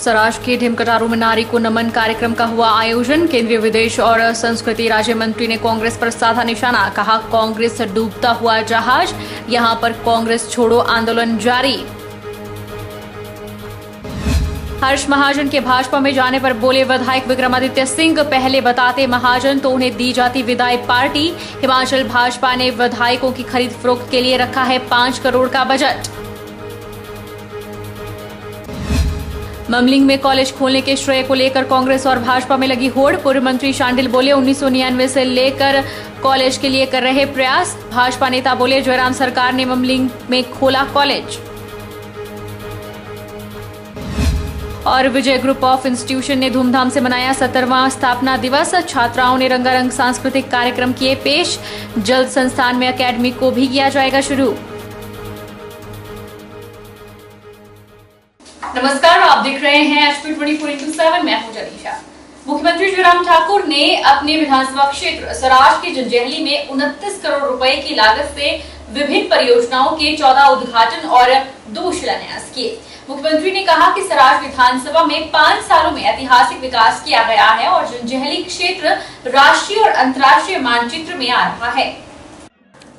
सराज के ढिमकटारू में नारी को नमन कार्यक्रम का हुआ आयोजन। केंद्रीय विदेश और संस्कृति राज्य मंत्री ने कांग्रेस पर साधा निशाना, कहा कांग्रेस डूबता हुआ जहाज, यहां पर कांग्रेस छोड़ो आंदोलन जारी। हर्ष महाजन के भाजपा में जाने पर बोले विधायक विक्रमादित्य सिंह, पहले बताते महाजन तो उन्हें दी जाती विदाई पार्टी। हिमाचल भाजपा ने विधायकों की खरीद फरोख्त के लिए रखा है 5 करोड़ का बजट। ममलिंग में कॉलेज खोलने के श्रेय को लेकर कांग्रेस और भाजपा में लगी होड़। पूर्व मंत्री शांडिल बोले 1999 से लेकर कॉलेज के लिए कर रहे प्रयास। भाजपा नेता बोले जयराम सरकार ने ममलिंग में खोला कॉलेज। और विजय ग्रुप ऑफ इंस्टीट्यूशन ने धूमधाम से मनाया 70वां स्थापना दिवस। छात्राओं ने रंगारंग सांस्कृतिक कार्यक्रम किए पेश। जल्द संस्थान में एकेडमी को भी किया जाएगा शुरू। नमस्कार, आप देख रहे हैं HP 24/7। मैं हूं जलीशा। मुख्यमंत्री जयराम ठाकुर ने अपने विधानसभा क्षेत्र सराज के जंजैहली में 29 करोड़ रुपए की लागत से विभिन्न परियोजनाओं के 14 उद्घाटन और 2 शिलान्यास किए। मुख्यमंत्री ने कहा कि सराज विधानसभा में 5 सालों में ऐतिहासिक विकास किया गया है और जंजैहली क्षेत्र राष्ट्रीय और अंतर्राष्ट्रीय मानचित्र में आ रहा है।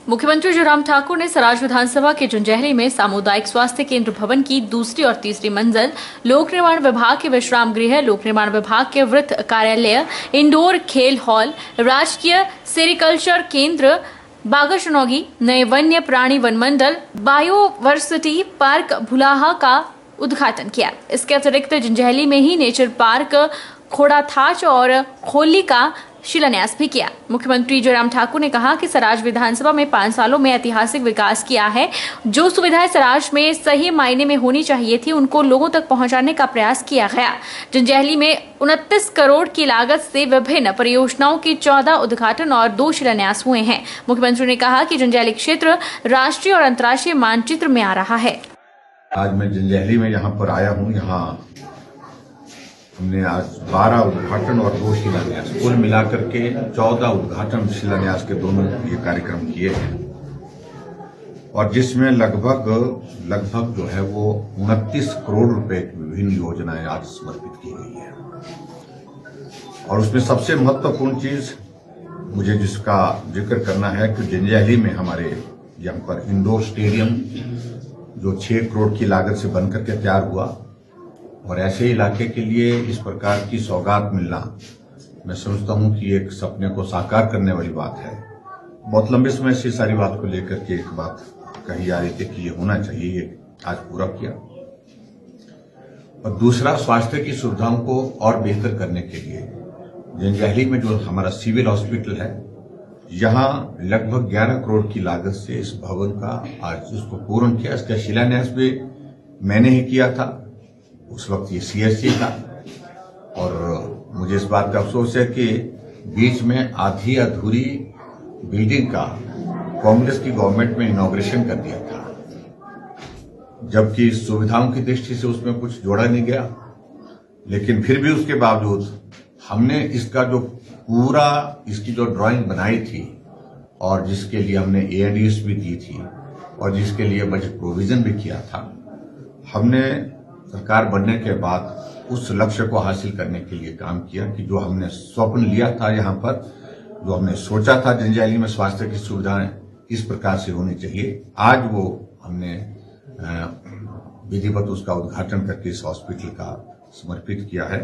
मुख्यमंत्री जयराम ठाकुर ने सराज विधानसभा के जंजैहली में सामुदायिक स्वास्थ्य केंद्र भवन की 2री और 3री मंजिल, लोक निर्माण विभाग के विश्राम गृह, लोक निर्माण विभाग के वृत्त कार्यालय, इंडोर खेल हॉल, राजकीय सेरिकल्चर केंद्र, बागाशनौगी, नए वन्य प्राणी वन मंडल, बायोवर्सिटी पार्क भुलाहा का उद्घाटन किया। इसके अतिरिक्त जंजैहली में ही नेचर पार्क खोड़ाथाच और खोली का शिलान्यास भी किया। मुख्यमंत्री जयराम ठाकुर ने कहा कि सराज विधानसभा में 5 सालों में ऐतिहासिक विकास किया है। जो सुविधाएं सराज में सही मायने में होनी चाहिए थी, उनको लोगों तक पहुंचाने का प्रयास किया गया। जंजैहली में 29 करोड़ की लागत से विभिन्न परियोजनाओं के 14 उद्घाटन और 2 शिलान्यास हुए हैं। मुख्यमंत्री ने कहा कि जंजैहली क्षेत्र राष्ट्रीय और अंतर्राष्ट्रीय मानचित्र में आ रहा है। आज मैं जंजैहली में यहाँ पर आया हूँ। यहाँ हमने आज 12 उद्घाटन और 2 शिलान्यास, कुल मिलाकर के 14 उद्घाटन शिलान्यास के दोनों ये कार्यक्रम किए हैं और जिसमें लगभग जो है वो 29 करोड़ रुपए की विभिन्न योजनाएं आज समर्पित की गई है। और उसमें सबसे महत्वपूर्ण चीज मुझे जिसका जिक्र करना है कि जंजैहली में हमारे यहाँ पर इंडोर स्टेडियम जो 6 करोड़ की लागत से बनकर के तैयार हुआ और ऐसे इलाके के लिए इस प्रकार की सौगात मिलना, मैं समझता हूं कि एक सपने को साकार करने वाली बात है। बहुत लंबे समय से सारी बात को लेकर के एक बात कही जा रही थी कि ये होना चाहिए, ये आज पूरा किया। और दूसरा, स्वास्थ्य की सुविधाओं को और बेहतर करने के लिए जंजैहली में जो हमारा सिविल हॉस्पिटल है, यहाँ लगभग 11 करोड़ की लागत से इस भवन का आज उसको पूर्ण किया। इसका शिलान्यास भी मैंने ही किया था। उस वक्त ये CSC था और मुझे इस बात का अफसोस है कि बीच में आधी अधूरी बिल्डिंग का कांग्रेस की गवर्नमेंट में इनॉग्रेशन कर दिया था, जबकि सुविधाओं की दृष्टि से उसमें कुछ जोड़ा नहीं गया। लेकिन फिर भी उसके बावजूद हमने इसका जो पूरा इसकी जो ड्राइंग बनाई थी और जिसके लिए हमने ANDS भी दी थी और जिसके लिए बजट प्रोविजन भी किया था, हमने सरकार बनने के बाद उस लक्ष्य को हासिल करने के लिए काम किया कि जो हमने स्वप्न लिया था, यहाँ पर जो हमने सोचा था जंजैहली में स्वास्थ्य की सुविधाएं इस प्रकार से होनी चाहिए, आज वो हमने विधिवत उसका उद्घाटन करके इस हॉस्पिटल का समर्पित किया है।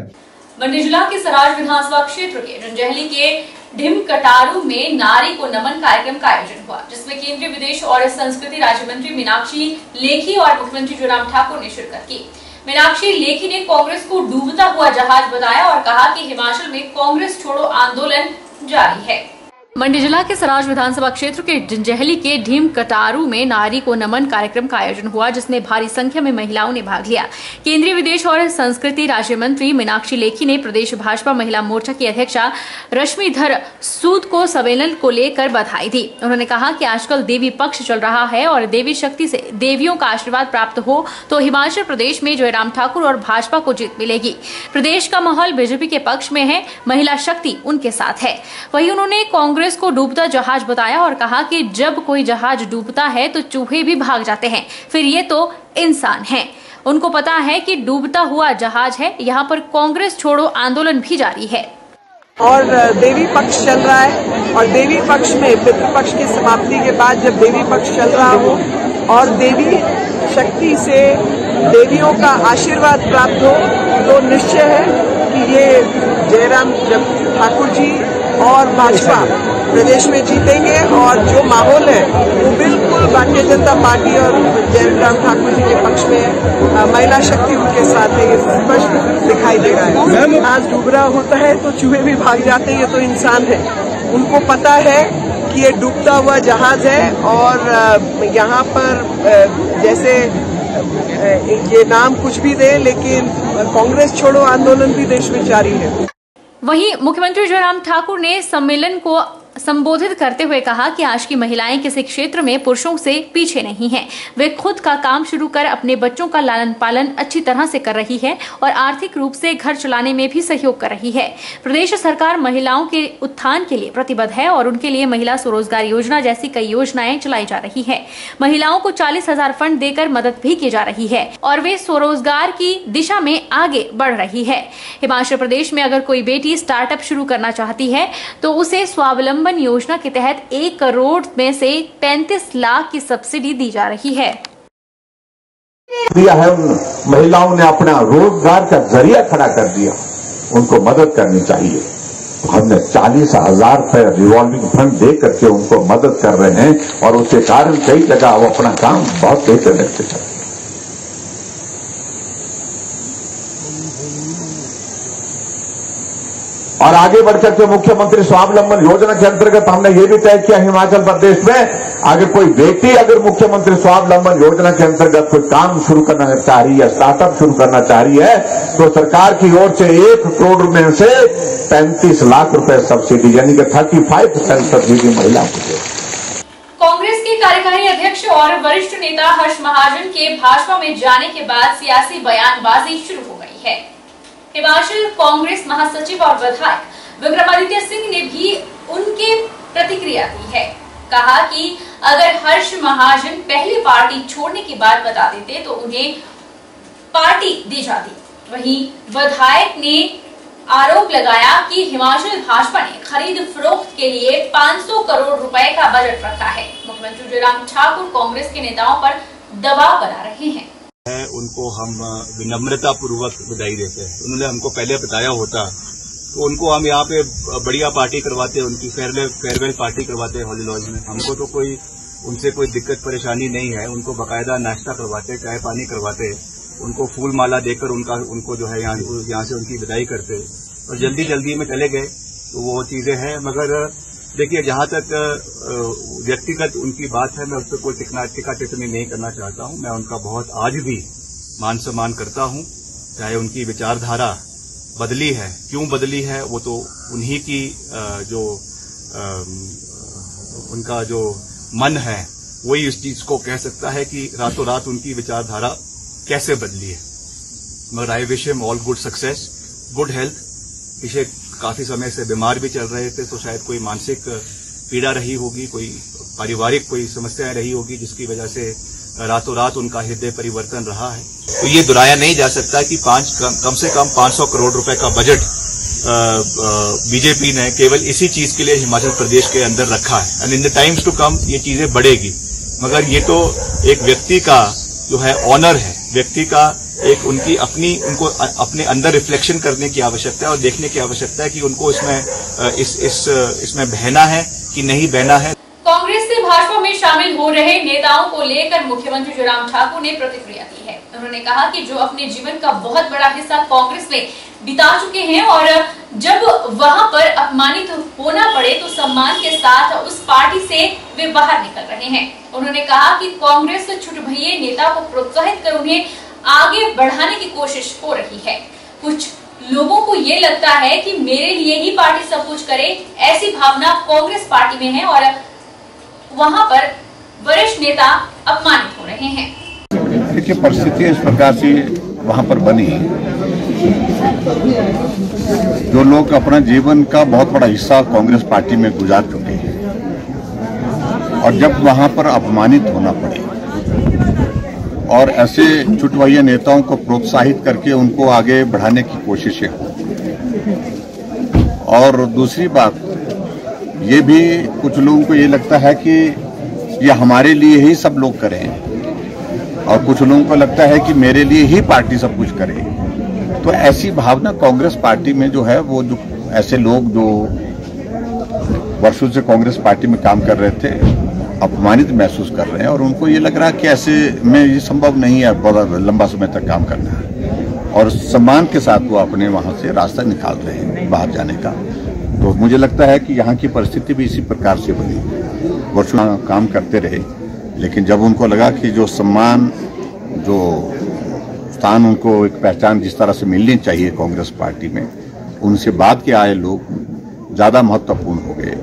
मंडी जिला के सराज विधानसभा क्षेत्र के जंजैहली के ढिमकटारू में नारी को नमन कार्यक्रम का आयोजन हुआ, जिसमें केंद्रीय विदेश और संस्कृति राज्य मंत्री मीनाक्षी लेखी और मुख्यमंत्री जयराम ठाकुर ने शिरकत की। मीनाक्षी लेखी ने कांग्रेस को डूबता हुआ जहाज बताया और कहा कि हिमाचल में कांग्रेस छोड़ो आंदोलन जारी है। मंडी जिला के सराज विधानसभा क्षेत्र के जंजैहली के ढिमकटारू में नारी को नमन कार्यक्रम का आयोजन हुआ, जिसमें भारी संख्या में महिलाओं ने भाग लिया। केंद्रीय विदेश और संस्कृति राज्य मंत्री मीनाक्षी लेखी ने प्रदेश भाजपा महिला मोर्चा की अध्यक्षा रश्मिधर सूद को सम्मेलन को लेकर बधाई दी। उन्होंने कहा कि आजकल देवी पक्ष चल रहा है और देवी शक्ति से देवियों का आशीर्वाद प्राप्त हो तो हिमाचल प्रदेश में जयराम ठाकुर और भाजपा को जीत मिलेगी। प्रदेश का माहौल बीजेपी के पक्ष में है, महिला शक्ति उनके साथ है। वहीं उन्होंने कांग्रेस को डूबता जहाज बताया और कहा कि जब कोई जहाज डूबता है तो चूहे भी भाग जाते हैं, फिर ये तो इंसान हैं। उनको पता है कि डूबता हुआ जहाज है, यहाँ पर कांग्रेस छोड़ो आंदोलन भी जारी है। और देवी पक्ष चल रहा है और देवी पक्ष में पितृपक्ष की समाप्ति के बाद जब देवी पक्ष चल रहा हो और देवी शक्ति से देवियों का आशीर्वाद प्राप्त हो तो निश्चय है कि ये जयराम ठाकुर जी और भाजपा प्रदेश में जीतेंगे और जो माहौल है वो बिल्कुल भारतीय जनता पार्टी और जयराम ठाकुर जी के पक्ष में है। महिला शक्ति उनके साथ है, ये स्पष्ट दिखाई दे रहा है। आज डूब रहा होता है तो चूहे भी भाग जाते हैं, ये तो इंसान है। उनको पता है कि ये डूबता हुआ जहाज है और यहाँ पर जैसे ये नाम कुछ भी दे लेकिन कांग्रेस छोड़ो आंदोलन भी देश में जारी है। वहीं मुख्यमंत्री जयराम ठाकुर ने सम्मेलन को संबोधित करते हुए कहा कि आज की महिलाएं किसी क्षेत्र में पुरुषों से पीछे नहीं हैं। वे खुद का काम शुरू कर अपने बच्चों का लालन पालन अच्छी तरह से कर रही है और आर्थिक रूप से घर चलाने में भी सहयोग कर रही है। प्रदेश सरकार महिलाओं के उत्थान के लिए प्रतिबद्ध है और उनके लिए महिला स्वरोजगार योजना जैसी कई योजनाएं चलाई जा रही है। महिलाओं को 40,000 फंड देकर मदद भी की जा रही है और वे स्वरोजगार की दिशा में आगे बढ़ रही है। हिमाचल प्रदेश में अगर कोई बेटी स्टार्टअप शुरू करना चाहती है तो उसे स्वावलंबन योजना के तहत 1 करोड़ में से 35 लाख की सब्सिडी दी जा रही है। दिया है उन महिलाओं ने अपना रोजगार का जरिया खड़ा कर दिया, उनको मदद करनी चाहिए। तो हमने 40,000 रुपए रिवॉल्विंग फंड दे करके उनको मदद कर रहे हैं और उसके कारण कई जगह वो अपना काम बहुत बेहतर करते हैं। और आगे बढ़कर के मुख्यमंत्री स्वावलंबन योजना के अंतर्गत हमने ये भी तय किया हिमाचल प्रदेश में अगर कोई बेटी अगर मुख्यमंत्री स्वावलंबन योजना के अंतर्गत कोई काम शुरू करना चाह रही है, स्टार्टअप शुरू करना चाह रही है तो सरकार की ओर से 1 करोड़ में से 35 लाख रुपए सब्सिडी यानी कि 35% सब्सिडी महिला को दे। कांग्रेस के कार्यकारी अध्यक्ष और वरिष्ठ नेता हर्ष महाजन के भाजपा में जाने के बाद सियासी बयानबाजी शुरू हो गई है। हिमाचल कांग्रेस महासचिव और विधायक विक्रमादित्य सिंह ने भी उनके प्रतिक्रिया दी है। कहा कि अगर हर्ष महाजन पहले पार्टी छोड़ने की बात बता देते तो उन्हें पार्टी दी जाती। वहीं विधायक ने आरोप लगाया कि हिमाचल भाजपा ने खरीद फरोख्त के लिए 500 करोड़ रुपए का बजट रखा है। मुख्यमंत्री जयराम ठाकुर कांग्रेस के नेताओं पर दबाव बना रहे हैं। उनको हम विनम्रता पूर्वक बधाई देते हैं। उन्होंने हमको पहले बताया होता तो उनको हम यहाँ पे बढ़िया पार्टी करवाते, उनकी फेयरवेल पार्टी करवाते हॉली लॉज में। हमको तो कोई उनसे कोई दिक्कत परेशानी नहीं है। उनको बाकायदा नाश्ता करवाते, चाय पानी करवाते, उनको फूल माला देकर उनको जो है यहाँ से उनकी विदाई करते और जल्दी जल्दी में चले गए। तो वो चीजें हैं। मगर देखिए, जहां तक व्यक्तिगत उनकी बात है, मैं उस पर कोई टीका टिप्पणी नहीं करना चाहता हूं। मैं उनका बहुत आज भी मान सम्मान करता हूं। चाहे उनकी विचारधारा बदली है, क्यों बदली है, वो तो उन्हीं की उनका जो मन है वही इस चीज को कह सकता है कि रातों रात उनकी विचारधारा कैसे बदली है। मगर I wish him all good success, good health. पिछले काफी समय से बीमार भी चल रहे थे तो शायद कोई मानसिक पीड़ा रही होगी, कोई पारिवारिक कोई समस्याएं रही होगी जिसकी वजह से रातों रात उनका हृदय परिवर्तन रहा है। तो ये दुराया नहीं जा सकता कि कम से कम 500 करोड़ रुपए का बजट बीजेपी ने केवल इसी चीज के लिए हिमाचल प्रदेश के अंदर रखा है। And in the times to come ये चीजें बढ़ेगी। मगर ये तो एक व्यक्ति का जो है ऑनर है, व्यक्ति का एक उनको अपने अंदर रिफ्लेक्शन करने की आवश्यकता है और देखने की आवश्यकता है कि उनको इसमें बहना है कि नहीं बहना है। कांग्रेस से भाजपा में शामिल हो रहे नेताओं को लेकर मुख्यमंत्री जयराम ठाकुर ने प्रतिक्रिया दी है। उन्होंने कहा कि जो अपने जीवन का बहुत बड़ा हिस्सा कांग्रेस में बिता चुके हैं और जब वहां पर अपमानित होना पड़े तो सम्मान के साथ उस पार्टी से वे बाहर निकल रहे हैं। उन्होंने कहा कि कांग्रेस छुटभइये नेता को प्रोत्साहित कर उन्हें आगे बढ़ाने की कोशिश हो रही है। कुछ लोगों को ये लगता है कि मेरे लिए ही पार्टी सब कुछ करे, ऐसी भावना कांग्रेस पार्टी में है और वहां पर वरिष्ठ नेता अपमानित हो रहे हैं। देखिए, परिस्थितियां इस प्रकार से वहां पर बनी, जो लोग अपना जीवन का बहुत बड़ा हिस्सा कांग्रेस पार्टी में गुजार चुके हैं और जब वहां पर अपमानित होना पड़े और ऐसे छुटवैया नेताओं को प्रोत्साहित करके उनको आगे बढ़ाने की कोशिशें हो। और दूसरी बात, ये भी कुछ लोगों को ये लगता है कि ये हमारे लिए ही सब लोग करें और कुछ लोगों को लगता है कि मेरे लिए ही पार्टी सब कुछ करे। तो ऐसी भावना कांग्रेस पार्टी में जो है, वो जो ऐसे लोग जो वर्षों से कांग्रेस पार्टी में काम कर रहे थे अपमानित महसूस कर रहे हैं और उनको ये लग रहा है कि ऐसे में ये संभव नहीं है बहुत लंबा समय तक काम करना है और सम्मान के साथ वो अपने वहां से रास्ता निकाल रहे हैं बाहर जाने का। तो मुझे लगता है कि यहाँ की परिस्थिति भी इसी प्रकार से बनी, वर्षों काम करते रहे, लेकिन जब उनको लगा कि जो सम्मान, जो स्थान उनको एक पहचान जिस तरह से मिलनी चाहिए कांग्रेस पार्टी में, उनसे बाद के आए लोग ज्यादा महत्वपूर्ण हो गए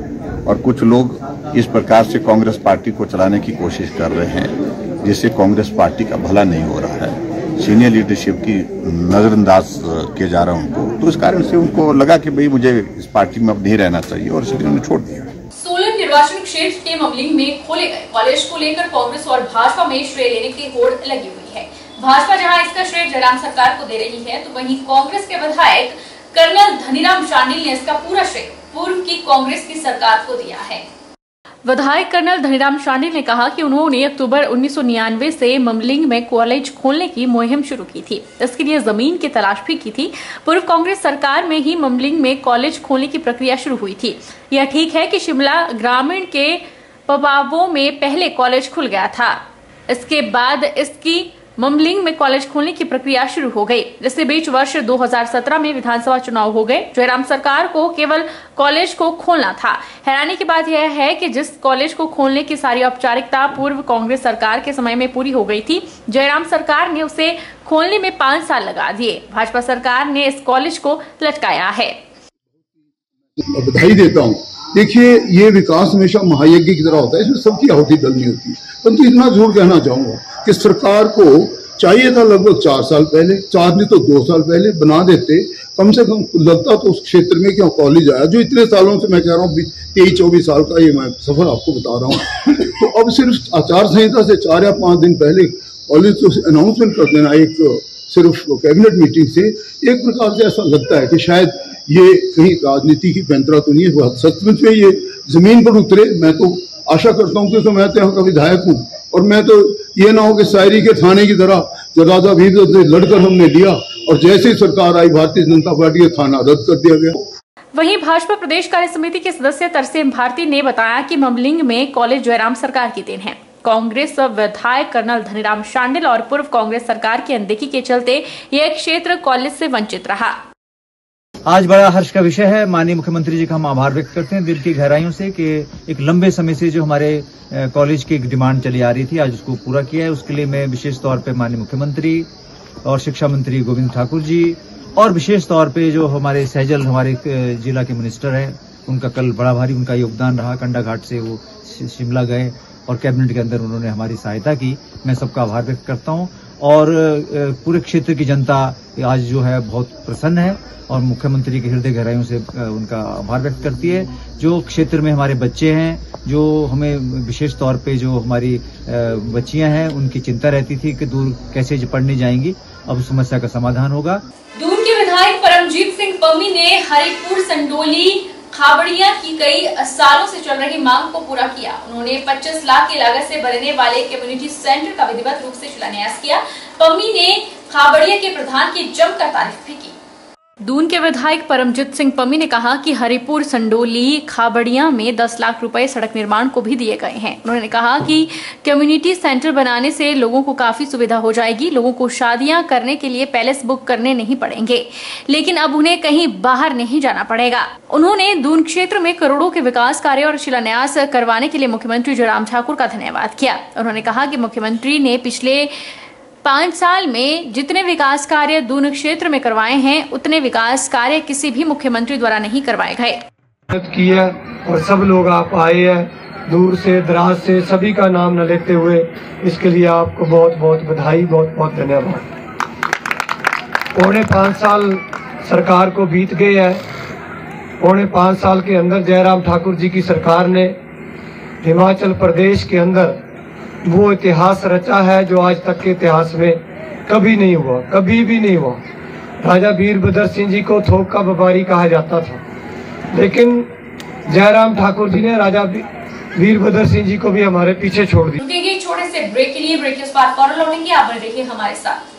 और कुछ लोग इस प्रकार से कांग्रेस पार्टी को चलाने की कोशिश कर रहे हैं जिससे कांग्रेस पार्टी का भला नहीं हो रहा है। सीनियर लीडरशिप की नजरअंदाज किया जा रहा है उनको, तो इस कारण से उनको लगा कि भाई मुझे इस पार्टी में अब नहीं रहना चाहिए और इसलिए उन्होंने छोड़ दिया। सोलन निर्वाचन क्षेत्र के ममलिंग में खोले गए कॉलेज को लेकर कांग्रेस और भाजपा में श्रेय लेने की होड़ लगी हुई है। भाजपा जहां इसका श्रेय जयराम सरकार को दे रही है, तो वहीं कांग्रेस के विधायक कर्नल धनीराम शांडिल ने इसका पूरा श्रेय पूर्व की कांग्रेस की सरकार को दिया है। विधायक कर्नल धनीराम शांडिल ने कहा कि उन्होंने अक्टूबर 1999 से ममलिंग में कॉलेज खोलने की मुहिम शुरू की थी। इसके लिए जमीन की तलाश भी की थी। पूर्व कांग्रेस सरकार में ही ममलिंग में कॉलेज खोलने की प्रक्रिया शुरू हुई थी। यह ठीक है कि शिमला ग्रामीण के पबावों में पहले कॉलेज खुल गया था, इसके बाद इसकी ममलिंग में कॉलेज खोलने की प्रक्रिया शुरू हो गई। इसके बीच वर्ष 2017 में विधानसभा चुनाव हो गए। जयराम सरकार को केवल कॉलेज को खोलना था। हैरानी की बात यह है कि जिस कॉलेज को खोलने की सारी औपचारिकता पूर्व कांग्रेस सरकार के समय में पूरी हो गई थी, जयराम सरकार ने उसे खोलने में 5 साल लगा दिए। भाजपा सरकार ने इस कॉलेज को लटकाया है। बधाई देता हूँ। देखिए, ये विकास हमेशा महायज्ञ की तरह होता है, इसमें सबकी आहुति डलनी होती है। परंतु इतना जरूर कहना चाहूंगा कि सरकार को चाहिए था लगभग 4 साल पहले, 4 नहीं तो 2 साल पहले बना देते, कम से कम लगता तो उस क्षेत्र में क्या कॉलेज आया, जो इतने सालों से मैं कह रहा हूँ 23-24 साल का ये मैं सफर आपको बता रहा हूँ। तो अब सिर्फ आचार संहिता से 4 या 5 दिन पहले कॉलेज को अनाउंसमेंट कर देना एक सिर्फ कैबिनेट मीटिंग से, एक प्रकार से ऐसा लगता है कि शायद ये कहीं राजनीति की पैंतरा तो नहीं है, सचमुच में ये जमीन पर उतरे। मैं तो आशा करता हूँ क्योंकि मैं तो यहाँ का विधायक हूँ और मैं तो ये ना हो कि शायरी के थाने की तरह जो राजा भीम से लड़कर हमने लिया और जैसे ही सरकार आई भारतीय जनता पार्टी का थाना रद्द कर दिया गया। वहीं भाजपा प्रदेश कार्य समिति के सदस्य तरसेम भारती ने बताया कि ममलिंग में कॉलेज जयराम सरकार की देन है। कांग्रेस विधायक कर्नल धनीराम शांडिल और पूर्व कांग्रेस सरकार की अनदेखी के चलते यह क्षेत्र कॉलेज से वंचित रहा। आज बड़ा हर्ष का विषय है। माननीय मुख्यमंत्री जी का हम आभार व्यक्त करते हैं दिल की गहराइयों से कि एक लंबे समय से जो हमारे कॉलेज की एक डिमांड चली आ रही थी, आज उसको पूरा किया है। उसके लिए मैं विशेष तौर पे माननीय मुख्यमंत्री और शिक्षा मंत्री गोविंद ठाकुर जी और विशेष तौर पे जो हमारे सहजल हमारे जिला के मिनिस्टर हैं, उनका कल बड़ा भारी उनका योगदान रहा। कंडाघाट से वो शिमला गए और कैबिनेट के अंदर उन्होंने हमारी सहायता की। मैं सबका आभार व्यक्त करता हूँ और पूरे क्षेत्र की जनता आज जो है बहुत प्रसन्न है और मुख्यमंत्री के हृदय गहराइयों से उनका आभार व्यक्त करती है। जो क्षेत्र में हमारे बच्चे हैं, जो हमें विशेष तौर पे जो हमारी बच्चियां हैं, उनकी चिंता रहती थी कि दूर कैसे पढ़ने जाएंगी, अब समस्या का समाधान होगा। दून के विधायक परमजीत सिंह पम्मी ने हरिपुर संडोली खाबड़िया की कई सालों से चल रही मांग को पूरा किया। उन्होंने 25 लाख की लागत से बनने वाले कम्युनिटी सेंटर का विधिवत रूप से शिलान्यास किया। पम्मी ने खाबड़िया के प्रधान की जमकर तारीफ भी की। दून के विधायक परमजीत सिंह पम्मी ने कहा कि हरिपुर संडोली खाबड़िया में 10 लाख रुपए सड़क निर्माण को भी दिए गए हैं। उन्होंने कहा कि कम्युनिटी सेंटर बनाने से लोगों को काफी सुविधा हो जाएगी। लोगों को शादियां करने के लिए पैलेस बुक करने नहीं पड़ेंगे, लेकिन अब उन्हें कहीं बाहर नहीं जाना पड़ेगा। उन्होंने दून क्षेत्र में करोड़ों के विकास कार्य और शिलान्यास करवाने के लिए मुख्यमंत्री जयराम ठाकुर का धन्यवाद किया। उन्होंने कहा कि मुख्यमंत्री ने पिछले 5 साल में जितने विकास कार्य दून क्षेत्र में करवाए हैं, उतने विकास कार्य किसी भी मुख्यमंत्री द्वारा नहीं करवाए गए। की है और सब लोग आप आए हैं दूर से दराज से, सभी का नाम न लेते हुए इसके लिए आपको बहुत बहुत बधाई, बहुत बहुत धन्यवाद। 5.25 साल सरकार को बीत गए हैं। 5.25 साल के अंदर जयराम ठाकुर जी की सरकार ने हिमाचल प्रदेश के अंदर वो इतिहास रचा है जो आज तक के इतिहास में कभी नहीं हुआ, कभी भी नहीं हुआ। राजा वीरभद्र सिंह जी को थोक का व्यापारी कहा जाता था, लेकिन जयराम ठाकुर जी ने राजा वीरभद्र सिंह जी को भी हमारे पीछे छोड़ दिया। रुकेंगे छोटे से ब्रेक के लिए, ब्रेक के बाद फौरन लौटेंगे। आप बने रहिए हमारे साथ।